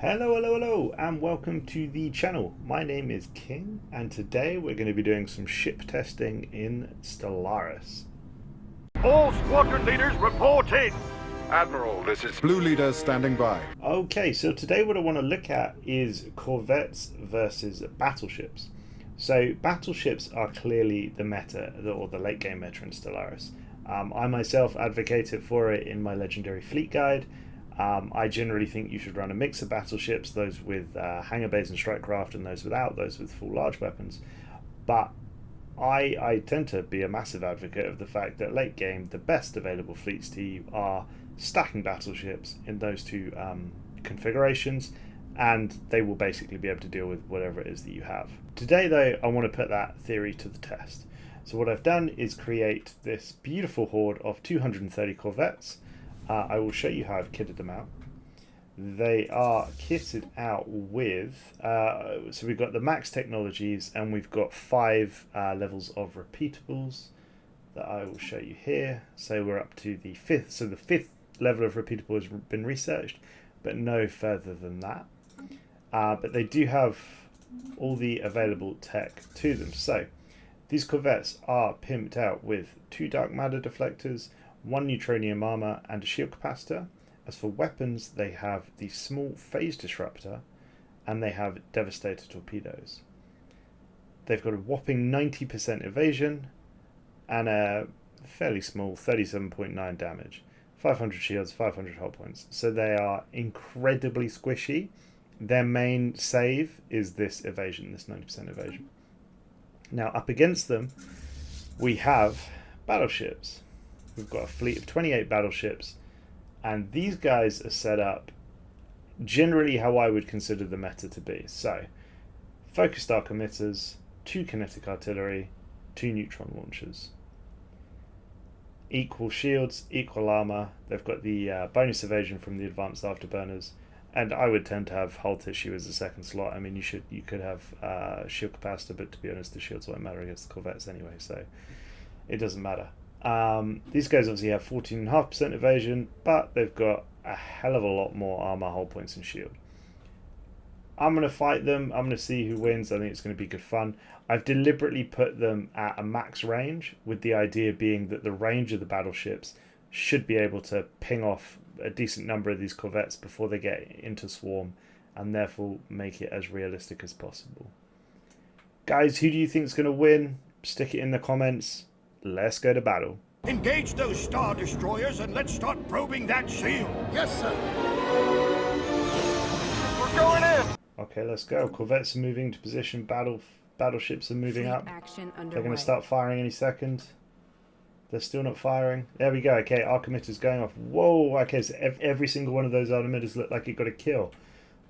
Hello, and welcome to the channel. My name is King, and today we're going to be doing some ship testing in Stellaris. All squadron leaders report in. Admiral, this is Blue leader standing by. Okay, so today what I want to look at is Corvettes versus battleships. So battleships are clearly the meta, or the late game meta in Stellaris. I myself advocated for it in my Legendary Fleet Guide. I generally think you should run a mix of battleships, those with hangar bays and strike craft, and those without, those with full large weapons. But I tend to be a massive advocate of the fact that late game, the best available fleets to you are stacking battleships in those two configurations, and they will basically be able to deal with whatever it is that you have. Today, though, I want to put that theory to the test. So what I've done is create this beautiful horde of 230 Corvettes. I will show you how I've kitted them out. They are kitted out with, so we've got the max technologies, and we've got 5 levels of repeatables that I will show you here. So we're up to the 5th, so the 5th level of repeatable has been researched, but no further than that. But they do have all the available tech to them. So these Corvettes are pimped out with 2 dark matter deflectors, 1 neutronium armor, and a shield capacitor. As for weapons, they have the small phase disruptor, and they have devastator torpedoes. They've got a whopping 90% evasion and a fairly small 37.9 damage, 500 shields, 500 hull points. So they are incredibly squishy. Their main save is this evasion, this 90% evasion. Now up against them, we have battleships. We've got a fleet of 28 battleships, and these guys are set up generally how I would consider the meta to be. So, focused arc emitters, 2 kinetic artillery, 2 neutron launchers. Equal shields, equal armor. They've got the bonus evasion from the advanced afterburners, and I would tend to have hull tissue as a second slot. I mean, you could have shield capacitor, but to be honest, the shields won't matter against the Corvettes anyway, so it doesn't matter. These guys obviously have 14.5% evasion, but they've got a hell of a lot more armor, hull points, and shield. I'm going to fight them. I'm going to see who wins. I think it's going to be good fun. I've deliberately put them at a max range, with the idea being that the range of the battleships should be able to ping off a decent number of these Corvettes before they get into swarm, and therefore make it as realistic as possible. Guys, who do you think is going to win? Stick it in the comments. Let's go to battle. Engage those Star Destroyers and let's start probing that shield. Yes, sir. We're going in. Okay, let's go. Corvettes are moving to position. Battleships are moving up. They're going to start firing any second. They're still not firing. There we go. Okay, arc emitters going off. Whoa. Okay, so every single one of those arc emitters looked like it got a kill.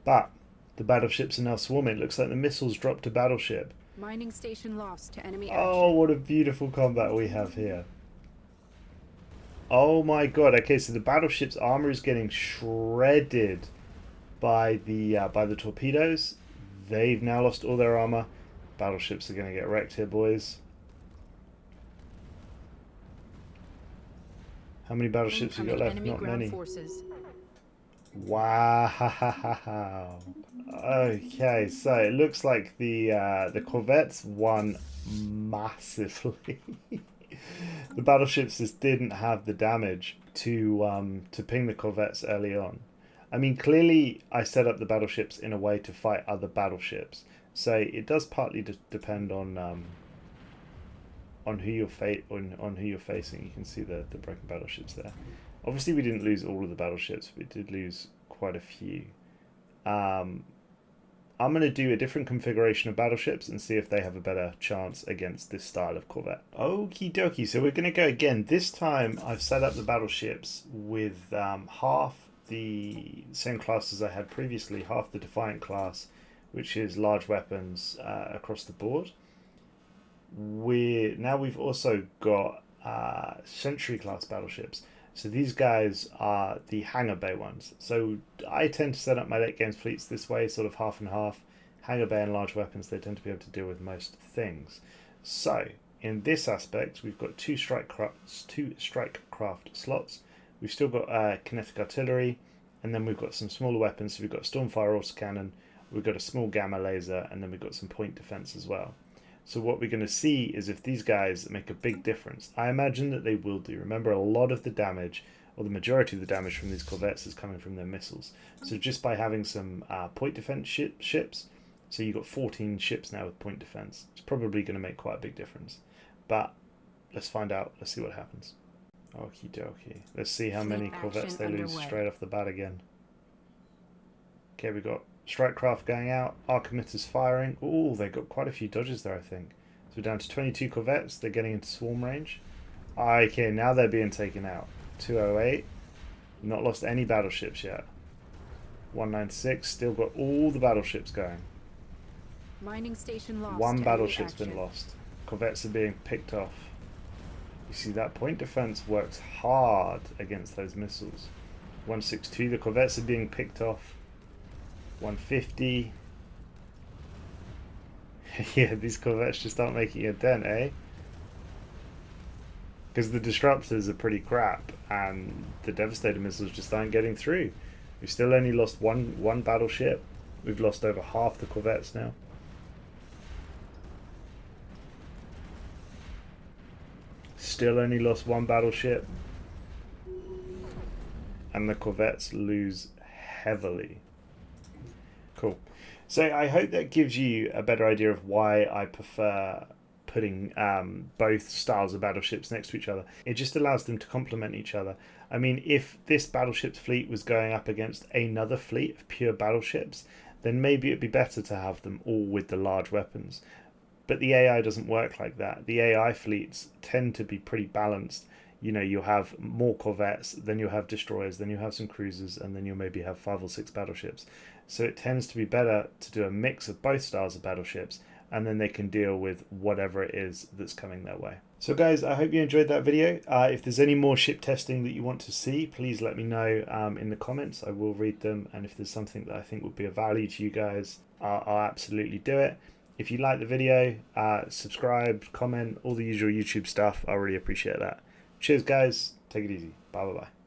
But the battleships are now swarming. It looks like the missiles dropped a battleship. Mining station lost to enemy action. Oh, what a beautiful combat we have here. Oh my god. Okay, so the battleship's armor is getting shredded by the torpedoes. They've now lost all their armor. Battleships are going to get wrecked here, boys. How many battleships we got left? Not many. Forces. Wow. Okay, so it looks like the Corvettes won massively. The battleships just didn't have the damage to ping the Corvettes early on. I mean, clearly I set up the battleships in a way to fight other battleships, so it does partly depend on who you're facing. You can see the broken battleships there. Obviously, we didn't lose all of the battleships. We did lose quite a few. I'm going to do a different configuration of battleships and see if they have a better chance against this style of Corvette. Okie dokie, so we're going to go again. This time, I've set up the battleships with half the same class as I had previously, half the Defiant class, which is large weapons across the board. We've also got Sentry class battleships. So these guys are the hangar bay ones. So I tend to set up my late games fleets this way, sort of half and half. Hangar bay and large weapons, they tend to be able to deal with most things. So in this aspect, we've got 2 strike craft slots. We've still got kinetic artillery, and then we've got some smaller weapons. So we've got a Stormfire autocannon, we've got a small gamma laser, and then we've got some point defense as well. So what we're going to see is if these guys make a big difference. I imagine that they will do. Remember, a lot of the damage, or the majority of the damage from these Corvettes is coming from their missiles. So just by having some point defense ships, so you've got 14 ships now with point defense, it's probably going to make quite a big difference. But let's find out. Let's see what happens. Okie dokie. Let's see how many Corvettes they lose straight off the bat again. Okay, we got Strike Craft going out. Archimeters firing. Oh, they got quite a few dodges there, I think. So we're down to 22 Corvettes. They're getting into swarm range. Okay, now they're being taken out. 208. Not lost any battleships yet. 196. Still got all the battleships going. Mining station lost. One battleship's been lost. Corvettes are being picked off. You see, that point defense works hard against those missiles. 162. The Corvettes are being picked off. 150. Yeah, these Corvettes just aren't making a dent, eh? Because the disruptors are pretty crap, and the Devastator missiles just aren't getting through. We've still only lost one battleship. We've lost over half the Corvettes now. Still only lost one battleship. And the Corvettes lose heavily. Cool. So I hope that gives you a better idea of why I prefer putting both styles of battleships next to each other. It just allows them to complement each other. I mean, if this battleship's fleet was going up against another fleet of pure battleships, then maybe it'd be better to have them all with the large weapons. But the AI doesn't work like that. The AI fleets tend to be pretty balanced. You know, you'll have more Corvettes, then you'll have destroyers, then you'll have some cruisers, and then you'll maybe have 5 or 6 battleships. So it tends to be better to do a mix of both styles of battleships, and then they can deal with whatever it is that's coming their way. So guys, I hope you enjoyed that video. If there's any more ship testing that you want to see, please let me know in the comments. I will read them, and if there's something that I think would be of value to you guys, I'll absolutely do it. If you like the video, subscribe, comment, all the usual YouTube stuff. I really appreciate that. Cheers guys, take it easy. Bye bye bye.